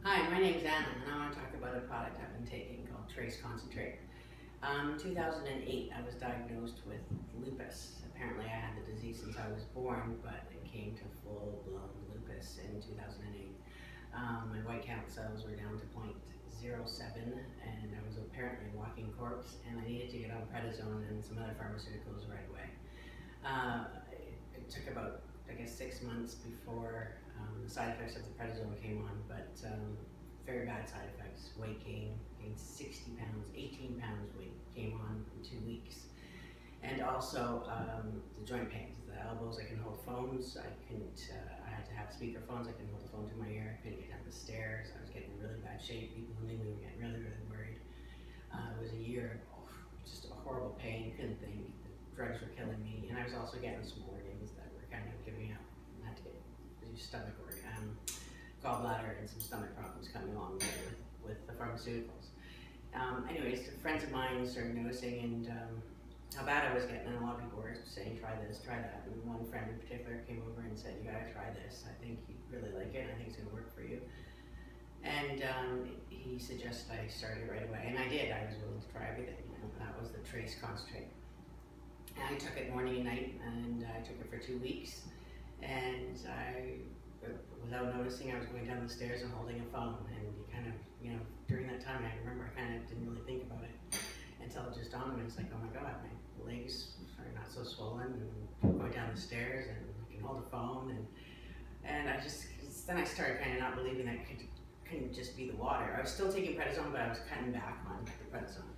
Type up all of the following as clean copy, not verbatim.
Hi, my name's Anna, and I want to talk about a product I've been taking called Trace Concentrate. In 2008, I was diagnosed with lupus. Apparently, I had the disease since I was born, but it came to full-blown lupus in 2008. My white count cells were down to 0.07, and I was apparently a walking corpse, and I needed to get on prednisone and some other pharmaceuticals right away. It took about, I guess, 6 months before the side effects of the prednisone came on, but very bad side effects. Weight gain, gained 60 pounds, 18 pounds weight came on in 2 weeks. And also the joint pains, the elbows, I can hold phones, I had to have speaker phones, I can hold the phone to my ear, I couldn't get down the stairs, I was getting in really bad shape, people who knew me were getting really, really worried. It was a year of just a horrible pain, couldn't think, the drugs were killing me, and I was also getting some organs that were kind of giving up. I had to get stomach organ, gallbladder, and some stomach problems coming along with the pharmaceuticals. Anyways, friends of mine started noticing and how bad I was getting, and a lot of people were saying, try this, try that. And one friend in particular came over and said, you gotta try this. I think you'd really like it. I think it's gonna work for you. And he suggested I start it right away, and I did. I was willing to try everything. That was the Trace Concentrate. And I took it morning and night, and I took it for 2 weeks. And without noticing, I was going down the stairs and holding a phone, and you kind of, during that time, I remember I kind of didn't really think about it until it just dawned on me. It's like, oh my God, my legs are not so swollen, and going down the stairs, and I can hold a phone, and then I started kind of not believing that it couldn't just be the water. I was still taking prednisone, but I was cutting back on the prednisone,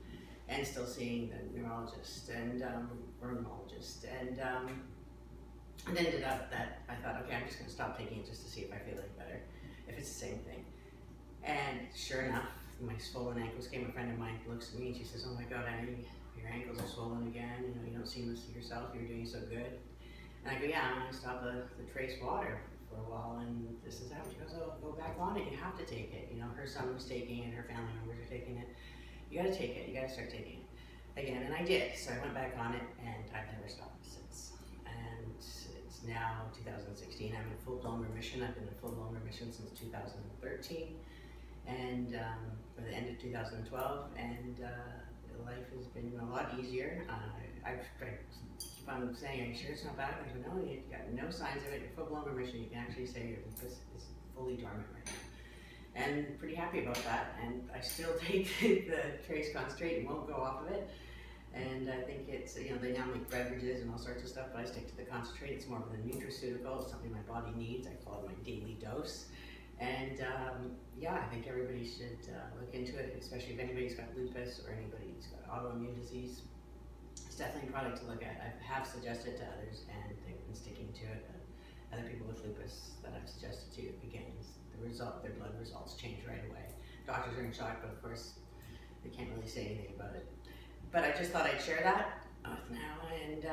and still seeing the neurologist and rheumatologist, and it ended up that I thought, okay, I'm just going to stop taking it just to see if I feel any better, if it's the same thing. And sure enough, my swollen ankles came. A friend of mine looks at me and she says, oh my God, Annie, your ankles are swollen again. You don't seem to see yourself. You're doing so good. And I go, yeah, I'm going to stop the Trace water for a while, and this is how. She goes, oh, go back on it. You have to take it. Her son was taking it. Her family members are taking it. You got to take it. You got to start taking it again. And I did. So I went back on it, and I've never stopped since. And it's now 2016. I'm in full-blown remission. I've been in full-blown remission since 2013, and for the end of 2012. And life has been a lot easier. I keep on saying, are you sure it's not bad? I go, no, you've got no signs of it. You're full-blown remission. You can actually say your lupus is fully dormant right now. And pretty happy about that. And I still take the Trace Concentrate and won't go off of it. And I think it's, they now make beverages and all sorts of stuff, but I stick to the concentrate. It's more of a nutraceutical. It's something my body needs. I call it my daily dose. And yeah, I think everybody should look into it, especially if anybody's got lupus or anybody's got autoimmune disease. It's definitely a product to look at. I have suggested to others, and they've been sticking to it. Other people with lupus that I've suggested to, again, their blood results change right away. Doctors are in shock, but of course, they can't really say anything about it. But I just thought I'd share that with now, and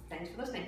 thanks for listening.